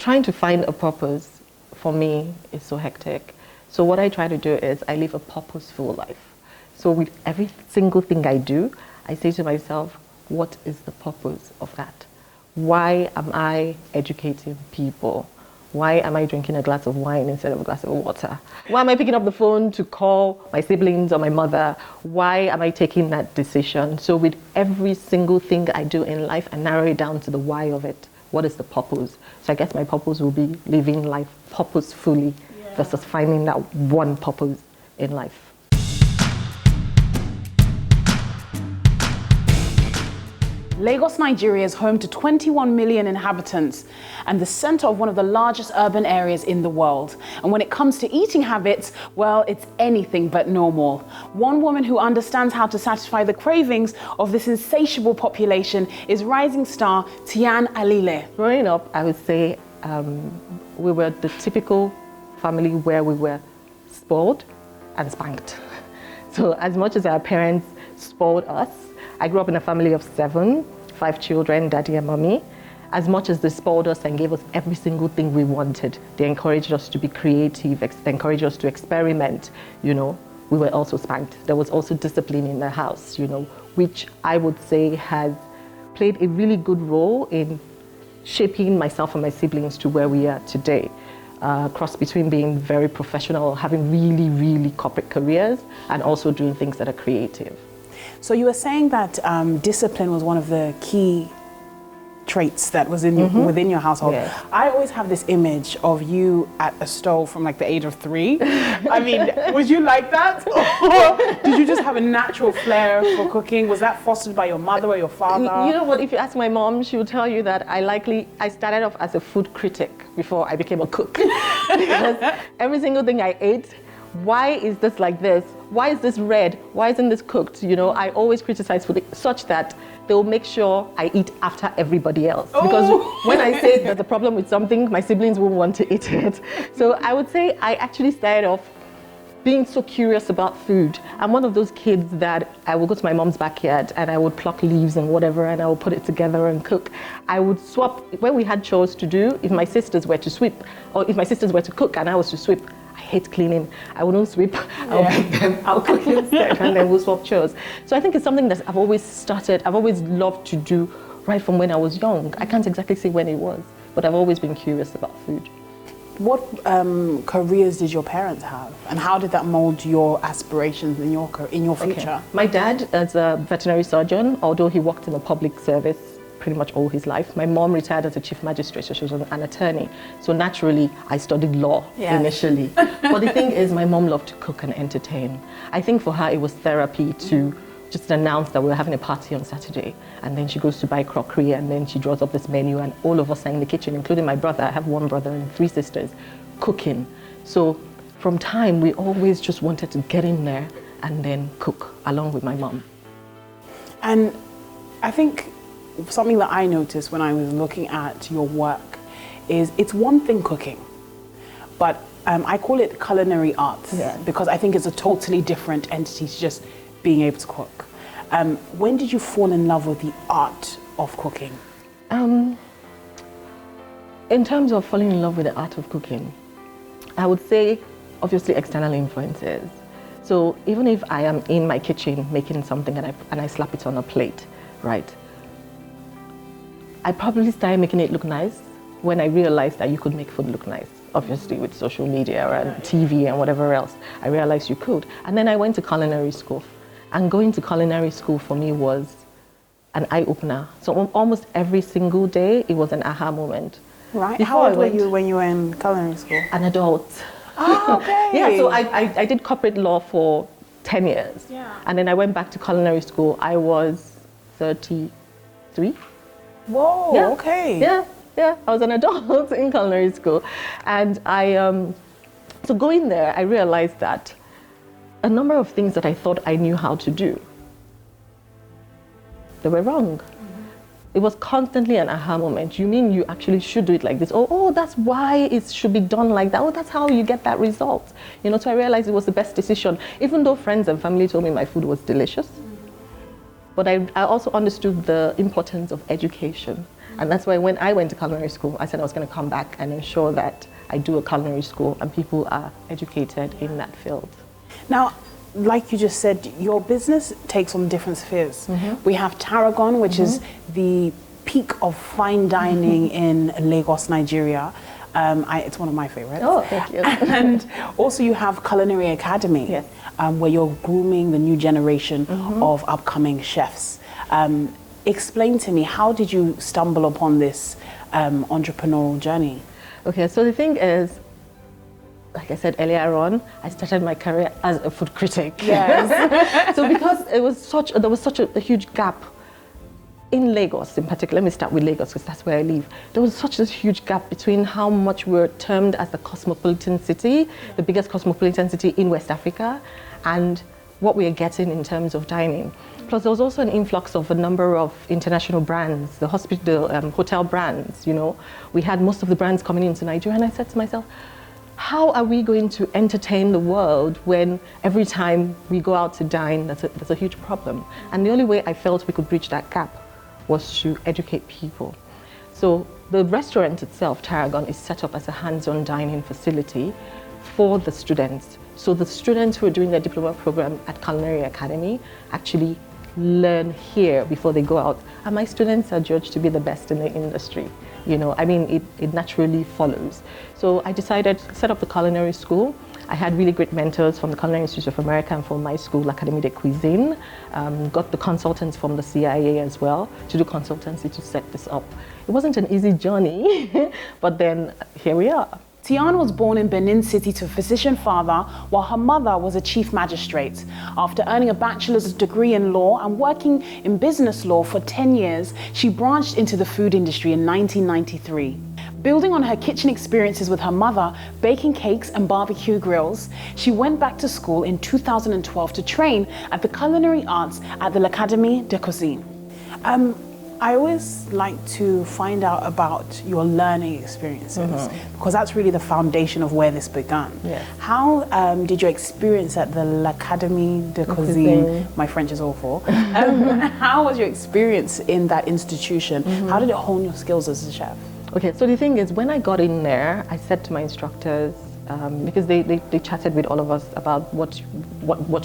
trying to find a purpose for me is so hectic. So what I try to do is I live a purposeful life. So with every single thing I do, I say to myself, what is the purpose of that? Why am I educating people? Why am I drinking a glass of wine instead of a glass of water? Why am I picking up the phone to call my siblings or my mother? Why am I taking that decision? So with every single thing I do in life, I narrow it down to the why of it. What is the purpose? So I guess my purpose will be living life purposefully versus finding that one purpose in life. Lagos, Nigeria is home to 21 million inhabitants and the center of one of the largest urban areas in the world. And when it comes to eating habits, well, it's anything but normal. One woman who understands how to satisfy the cravings of this insatiable population is rising star Tiyan Alile. Growing up, I would say we were the typical family where we were spoiled and spanked. So as much as our parents spoiled us, I grew up in a family of 7, 5 children, daddy and mommy. As much as they spoiled us and gave us every single thing we wanted, they encouraged us to be creative, encouraged us to experiment, we were also spanked. There was also discipline in the house, which I would say has played a really good role in shaping myself and my siblings to where we are today. Cross between being very professional, having really, really corporate careers, and also doing things that are creative. So you were saying that discipline was one of the key traits that was in within your household. Yeah. I always have this image of you at a stove from like the age of 3. I mean, was you like that? Or did you just have a natural flair for cooking? Was that fostered by your mother or your father? You know what, if you ask my mom, she will tell you that I started off as a food critic before I became a cook. Because every single thing I ate, why is this like this? Why is this red? Why isn't this cooked? I always criticize food such that they'll make sure I eat after everybody else. Because when I say there's a problem with something, my siblings won't want to eat it. So I would say I actually started off being so curious about food. I'm one of those kids that I will go to my mom's backyard and I would pluck leaves and whatever and I would put it together and cook. I would swap, when we had chores to do, if my sisters were to sweep or if my sisters were to cook and I was to sweep, I hate cleaning. I wouldn't sweep. I'll cook instead and then we'll swap chores. So I think it's something that I've always loved to do right from when I was young. I can't exactly say when it was, but I've always been curious about food. What careers did your parents have, and how did that mold your aspirations in your future? Okay. My dad is a veterinary surgeon, although he worked in the public service pretty much all his life. My mom retired as a chief magistrate, so she was an attorney. So naturally, I studied law initially. But the thing is, my mom loved to cook and entertain. I think for her, it was therapy to just announce that we were having a party on Saturday, and then she goes to buy crockery, and then she draws up this menu, and all of us are in the kitchen, including my brother. I have 1 brother and 3 sisters, cooking. So from time, we always just wanted to get in there and then cook along with my mom. And I think something that I noticed when I was looking at your work is it's one thing cooking, but I call it culinary arts because I think it's a totally different entity to just being able to cook. When did you fall in love with the art of cooking? In terms of falling in love with the art of cooking, I would say obviously external influences. So even if I am in my kitchen making something and I slap it on a plate, right? I probably started making it look nice when I realized that you could make food look nice. Obviously with social media and TV and whatever else, I realized you could. And then I went to culinary school. And going to culinary school for me was an eye-opener. So almost every single day, it was an aha moment. Right. How old were you when you were in culinary school? An adult. Oh, okay. Yeah, so I did corporate law for 10 years. Yeah. And then I went back to culinary school. I was 33. Whoa, yeah. Okay. Yeah, I was an adult in culinary school. And so going there, I realized that a number of things that I thought I knew how to do, they were wrong. It was constantly an aha moment. You mean you actually should do it like this? Oh, that's why it should be done like that. Oh, that's how you get that result. So I realized it was the best decision. Even though friends and family told me my food was delicious, But I also understood the importance of education. And that's why when I went to culinary school, I said I was going to come back and ensure that I do a culinary school and people are educated in that field. Now, like you just said, your business takes on different spheres. We have Tarragon, which is the peak of fine dining in Lagos, Nigeria. It's one of my favorites. Oh, thank you. And also you have Culinary Academy, yes. Where you're grooming the new generation of upcoming chefs. Explain to me, how did you stumble upon this entrepreneurial journey? Okay, so the thing is, like I said earlier on, I started my career as a food critic. Yes. So because there was such a huge gap in Lagos in particular, let me start with Lagos because that's where I live. There was such a huge gap between how much we're termed as the cosmopolitan city, the biggest cosmopolitan city in West Africa, and what we are getting in terms of dining. Plus, there was also an influx of a number of international brands, the hotel brands, you know. We had most of the brands coming into Nigeria, and I said to myself, how are we going to entertain the world when every time we go out to dine, there's a huge problem? And the only way I felt we could bridge that gap was to educate people. So the restaurant itself, Tarragon, is set up as a hands-on dining facility for the students. So the students who are doing their diploma program at Culinary Academy actually learn here before they go out. And my students are judged to be the best in the industry. You know, I mean, it naturally follows. So I decided to set up the culinary school. I had really great mentors from the Culinary Institute of America and from my school, L'Académie de Cuisine. Got the consultants from the CIA as well to do consultancy to set this up. It wasn't an easy journey, but then here we are. Tiyan was born in Benin City to a physician father, while her mother was a chief magistrate. After earning a bachelor's degree in law and working in business law for 10 years, she branched into the food industry in 1993. Building on her kitchen experiences with her mother, baking cakes and barbecue grills, she went back to school in 2012 to train at the Culinary Arts at the L'Académie de Cuisine. I always like to find out about your learning experiences because that's really the foundation of where this began. Yes. How did your experience at the L'Académie de Cuisine, my French is awful, how was your experience in that institution? How did it hone your skills as a chef? Okay, so the thing is, when I got in there, I said to my instructors, because they chatted with all of us about what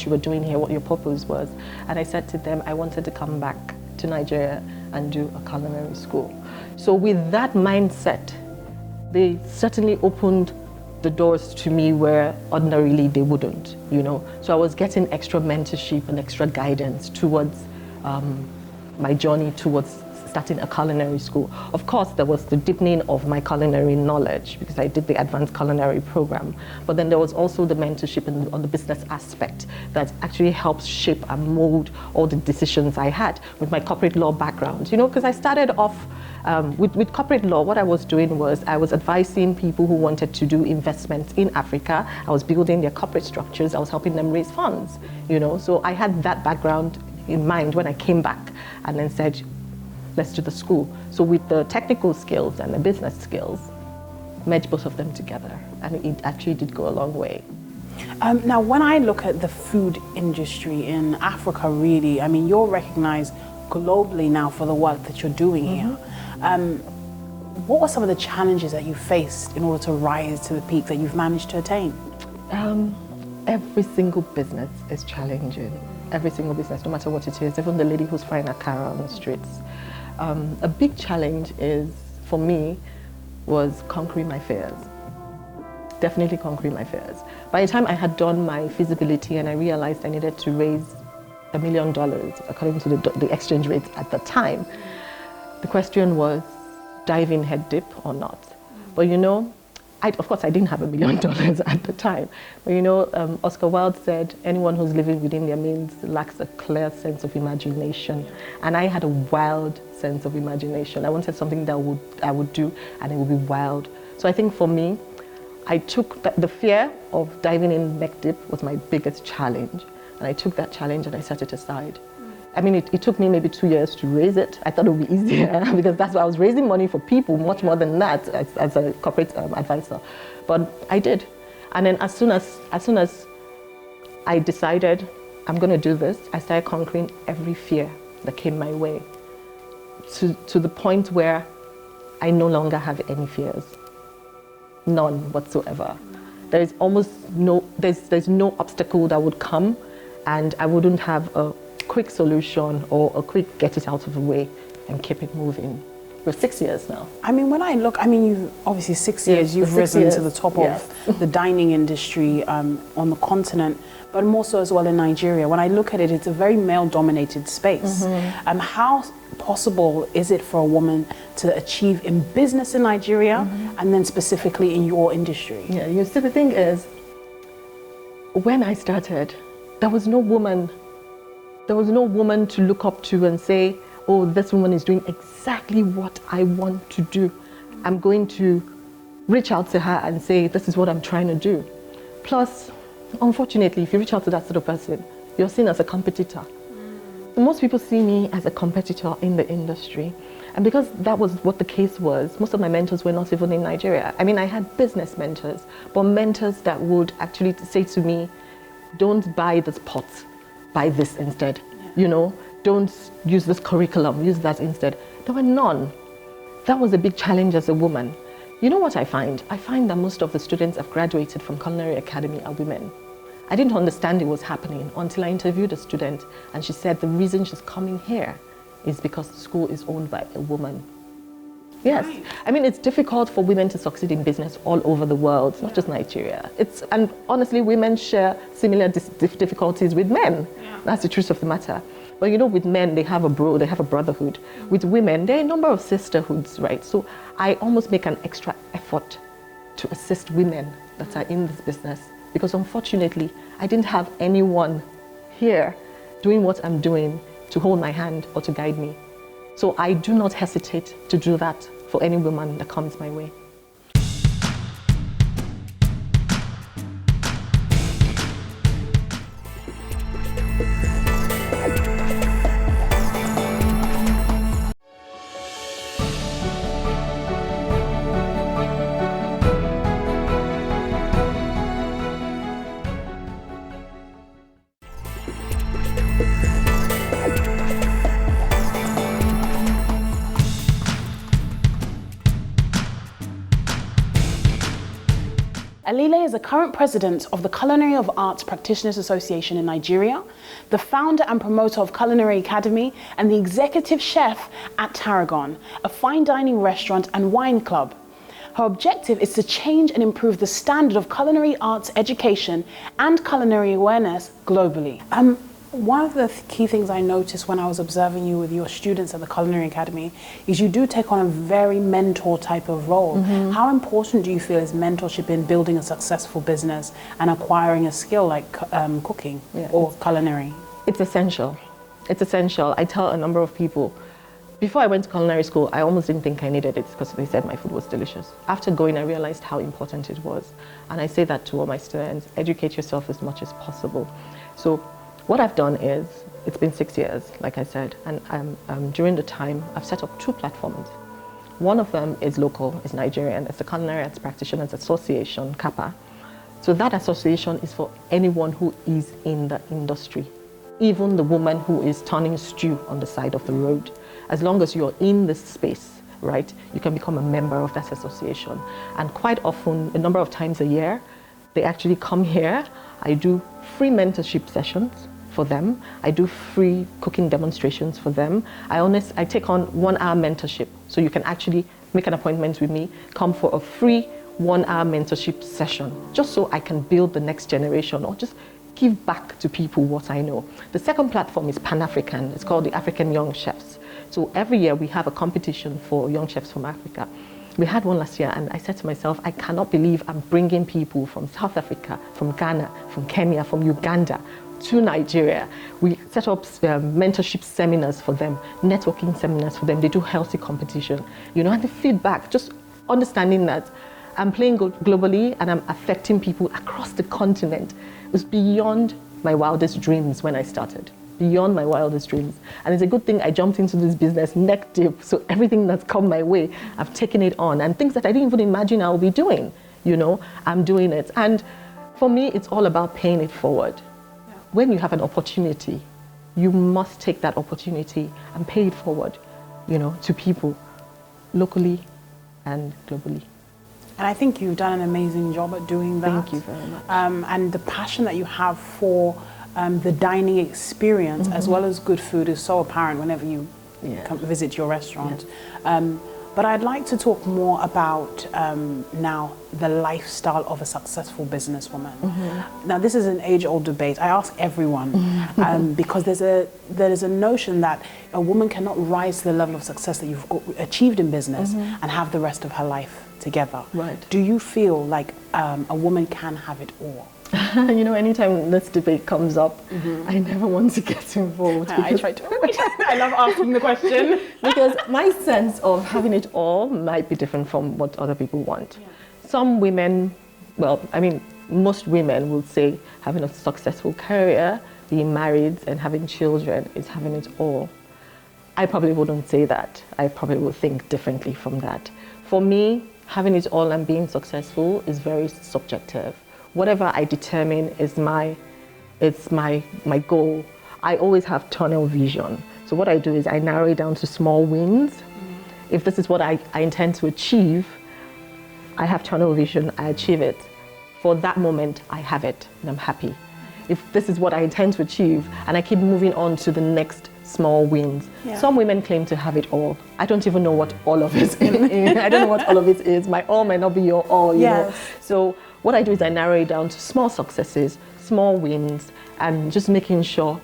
you were doing here, what your purpose was, and I said to them I wanted to come back to Nigeria and do a culinary school. So with that mindset, they certainly opened the doors to me where ordinarily they wouldn't, you know. So I was getting extra mentorship and extra guidance towards my journey towards starting a culinary school. Of course, there was the deepening of my culinary knowledge because I did the advanced culinary program. But then there was also the mentorship on the business aspect that actually helps shape and mold all the decisions I had with my corporate law background. You know, because I started off with corporate law. What I was doing was I was advising people who wanted to do investments in Africa. I was building their corporate structures. I was helping them raise funds, you know. So I had that background in mind when I came back and then said, let's do the school. So with the technical skills and the business skills, merge both of them together. And it actually did go a long way. Now, when I look at the food industry in Africa, really, I mean, you're recognized globally now for the work that you're doing here. What were some of the challenges that you faced in order to rise to the peak that you've managed to attain? Every single business is challenging. Every single business, no matter what it is, even the lady who's frying akara on the streets. A big challenge for me was conquering my fears. Definitely conquering my fears. By the time I had done my feasibility and I realized I needed to raise $1 million according to the exchange rate at the time, the question was dive in head deep or not. But you know, of course I didn't have $1 million at the time. But you know, Oscar Wilde said, anyone who's living within their means lacks a clear sense of imagination. And I had a wild sense of imagination. I wanted something that I would do and it would be wild. So I think for me, I took the fear of diving in neck deep was my biggest challenge. And I took that challenge and I set it aside. I mean, it took me maybe 2 years to raise it. I thought it would be easier because that's why I was raising money for people much more than that as a corporate advisor. But I did. And then as soon as I decided I'm going to do this, I started conquering every fear that came my way, to the point where I no longer have any fears. None whatsoever. There is almost there's no obstacle that would come and I wouldn't have a quick solution or a quick get it out of the way and keep it moving. We're 6 years now. I mean, when I look, you've obviously 6 years, you've risen to the top of the dining industry on the continent, but more so as well in Nigeria. When I look at it, it's a very male-dominated space. How possible is it for a woman to achieve in business in Nigeria and then specifically in your industry? Yeah, you see, the thing is, when I started, there was no woman to look up to and say, oh, this woman is doing exactly what I want to do. I'm going to reach out to her and say, this is what I'm trying to do. Plus, unfortunately, if you reach out to that sort of person, you're seen as a competitor. Most people see me as a competitor in the industry. And because that was what the case was, most of my mentors were not even in Nigeria. I mean, I had business mentors, but mentors that would actually say to me, don't buy this pot, buy this instead. You know, don't use this curriculum, use that instead. There were none. That was a big challenge as a woman. You know what I find? I find that most of the students have graduated from Culinary Academy are women. I didn't understand it was happening until I interviewed a student and she said the reason she's coming here is because the school is owned by a woman. Yes, right. I mean, it's difficult for women to succeed in business all over the world, not just Nigeria. And honestly, women share similar difficulties with men. Yeah. That's the truth of the matter. But you know, with men, they have a brotherhood. With women, there are a number of sisterhoods, right? So I almost make an extra effort to assist women that are in this business because unfortunately, I didn't have anyone here doing what I'm doing to hold my hand or to guide me. So I do not hesitate to do that for any woman that comes my way. Alile is the current president of the Culinary of Arts Practitioners Association in Nigeria, the founder and promoter of Culinary Academy, and the executive chef at Tarragon, a fine dining restaurant and wine club. Her objective is to change and improve the standard of culinary arts education and culinary awareness globally. One of the key things I noticed when I was observing you with your students at the Culinary Academy is you do take on a very mentor type of role. How important do you feel is mentorship in building a successful business and acquiring a skill like cooking or culinary? It's essential. It's essential. I tell a number of people, before I went to culinary school, I almost didn't think I needed it because they said my food was delicious. After going, I realized how important it was. And I say that to all my students, educate yourself as much as possible. So what I've done is, it's been 6 years, like I said, and during the time, I've set up 2 platforms. One of them is local, is Nigerian, it's the Culinary Arts Practitioners Association, CAPA. So that association is for anyone who is in the industry, even the woman who is turning stew on the side of the road. As long as you're in this space, right, you can become a member of that association. And quite often, a number of times a year, they actually come here. I do free mentorship sessions for them. I do free cooking demonstrations for them. I take on 1-hour mentorship. So you can actually make an appointment with me, come for a free 1-hour mentorship session, just so I can build the next generation or just give back to people what I know. The second platform is Pan-African. It's called the African Young Chefs. So every year we have a competition for young chefs from Africa. We had one last year and I said to myself, I cannot believe I'm bringing people from South Africa, from Ghana, from Kenya, from Uganda to Nigeria. We set up mentorship seminars for them, networking seminars for them. They do healthy competition, you know, and the feedback, just understanding that I'm playing globally and I'm affecting people across the continent. It was beyond my wildest dreams when I started. Beyond my wildest dreams. And it's a good thing I jumped into this business neck deep. So everything that's come my way, I've taken it on. And things that I didn't even imagine I'll be doing, you know, I'm doing it. And for me, it's all about paying it forward. Yeah. When you have an opportunity, you must take that opportunity and pay it forward, to people locally and globally. And I think you've done an amazing job at doing that. Thank you very much. And the passion that you have for the dining experience as well as good food is so apparent whenever you come visit your restaurant. But I'd like to talk more about now the lifestyle of a successful businesswoman. Now, this is an age-old debate. I ask everyone because there is a notion that a woman cannot rise to the level of success that you've achieved in business and have the rest of her life together. Right. Do you feel like a woman can have it all? Anytime this debate comes up, I never want to get involved. I try to avoid it. I love asking the question. Because my sense of having it all might be different from what other people want. Some women, most women will say having a successful career, being married and having children is having it all. I probably wouldn't say that. I probably would think differently from that. For me, having it all and being successful is very subjective. Whatever I determine is my goal. I always have tunnel vision. So what I do is I narrow it down to small wins. If this is what I intend to achieve, I have tunnel vision, I achieve it. For that moment, I have it and I'm happy. If this is what I intend to achieve and I keep moving on to the next small wins. Some women claim to have it all. I don't even know what all of it is. I don't know what all of it is. My all might not be your all, you know. So what I do is I narrow it down to small successes, small wins, and just making sure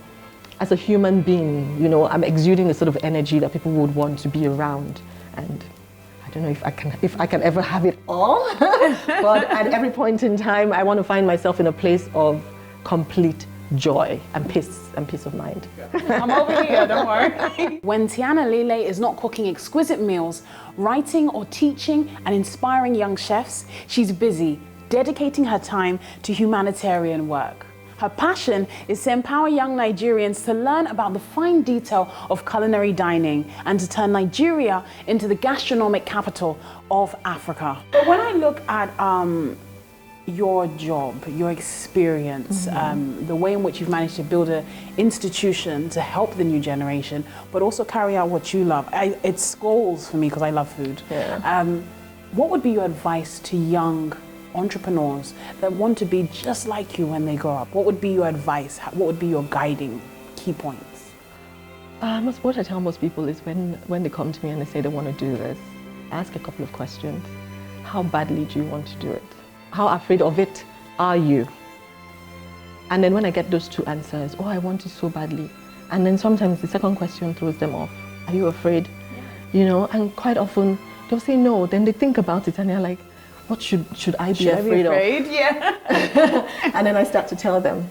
as a human being, I'm exuding the sort of energy that people would want to be around. And I don't know if I can ever have it all, but at every point in time, I want to find myself in a place of complete joy and peace of mind. I'm over here, don't worry. When Tiyan Alile is not cooking exquisite meals, writing or teaching and inspiring young chefs, she's busy dedicating her time to humanitarian work. Her passion is to empower young Nigerians to learn about the fine detail of culinary dining and to turn Nigeria into the gastronomic capital of Africa. But when I look at your job, your experience, the way in which you've managed to build an institution to help the new generation, but also carry out what you love, it's goals for me because I love food. What would be your advice to young entrepreneurs that want to be just like you when they grow up? What would be your advice? What would be your guiding key points? What I tell most people is when they come to me and they say they want to do this, ask a couple of questions. How badly do you want to do it? How afraid of it are you? And then when I get those two answers, I want it so badly. And then sometimes the second question throws them off. Are you afraid? And quite often they'll say no, then they think about it and they're like, what should I be afraid of? Yeah. And then I start to tell them,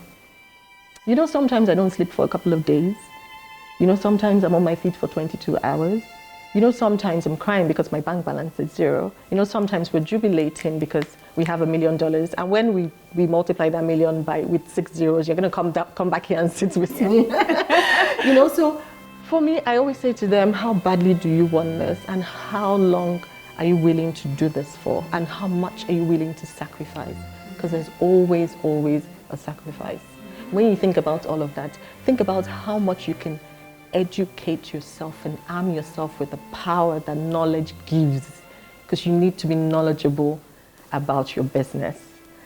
sometimes I don't sleep for a couple of days. Sometimes I'm on my feet for 22 hours. Sometimes I'm crying because my bank balance is zero. Sometimes we're jubilating because we have $1 million. And when we multiply that million with 6 zeros, you're going to come back here and sit with me. So for me, I always say to them, how badly do you want this? And how long are you willing to do this for? And how much are you willing to sacrifice? Because there's always, always a sacrifice. When you think about all of that, think about how much you can educate yourself and arm yourself with the power that knowledge gives. Because you need to be knowledgeable about your business.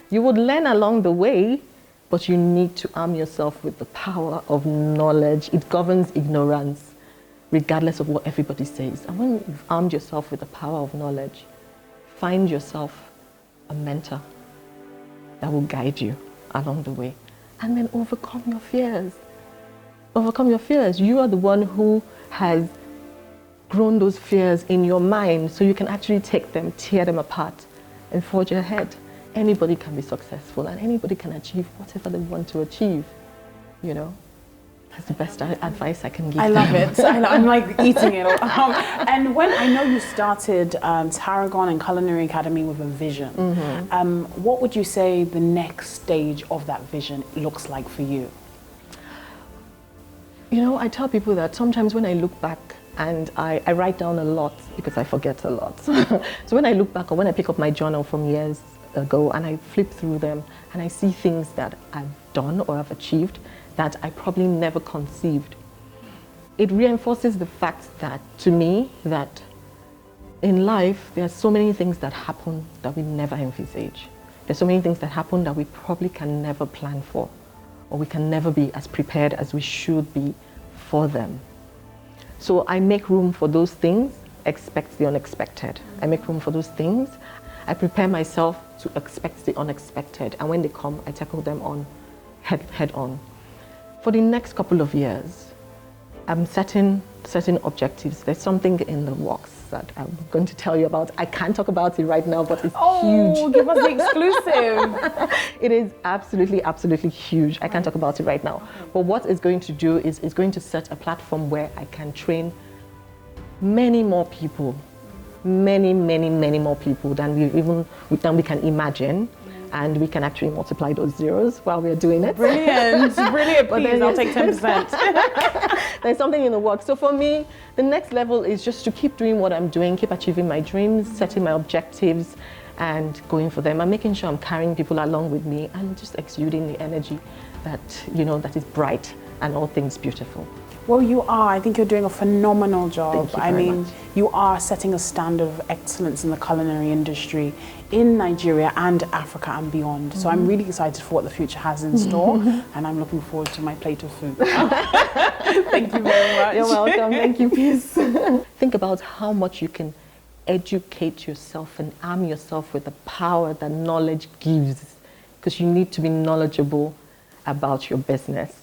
You would learn along the way, but you need to arm yourself with the power of knowledge. It governs ignorance, regardless of what everybody says. And when you've armed yourself with the power of knowledge, find yourself a mentor that will guide you along the way. And then overcome your fears. Overcome your fears. You are the one who has grown those fears in your mind, so you can actually take them, tear them apart, and forge ahead. Anybody can be successful and anybody can achieve whatever they want to achieve, That's the best advice I can give. I love it. I'm like eating it. And when I know you started Tarragon and Culinary Academy with a vision, what would you say the next stage of that vision looks like for you? I tell people that sometimes when I look back and I write down a lot because I forget a lot. So when I look back or when I pick up my journal from years ago and I flip through them and I see things that I've done or I've achieved, that I probably never conceived. It reinforces the fact that, to me, that in life, there are so many things that happen that we never envisage. There's so many things that happen that we probably can never plan for, or we can never be as prepared as we should be for them. So I make room for those things, expect the unexpected. I make room for those things. I prepare myself to expect the unexpected, and when they come, I tackle them head on. For the next couple of years, I'm setting certain objectives. There's something in the works that I'm going to tell you about. I can't talk about it right now, but it's huge. Give us the exclusive. It is absolutely, absolutely huge. I can't talk about it right now. But what it's going to do is it's going to set a platform where I can train many more people, many more people than we can imagine. And we can actually multiply those zeros while we're doing it. Brilliant, brilliant. Please, I'll take 10%. There's something in the works. So for me, the next level is just to keep doing what I'm doing, keep achieving my dreams, setting my objectives, and going for them. I'm making sure I'm carrying people along with me and just exuding the energy that, that is bright and all things beautiful. Well, you are. I think you're doing a phenomenal job. Thank you very much. You are setting a standard of excellence in the culinary industry in Nigeria and Africa and beyond. So I'm really excited for what the future has in store, and I'm looking forward to my plate of food. Thank you very much. You're welcome. Thank you, Peace. Think about how much you can educate yourself and arm yourself with the power that knowledge gives, because you need to be knowledgeable about your business.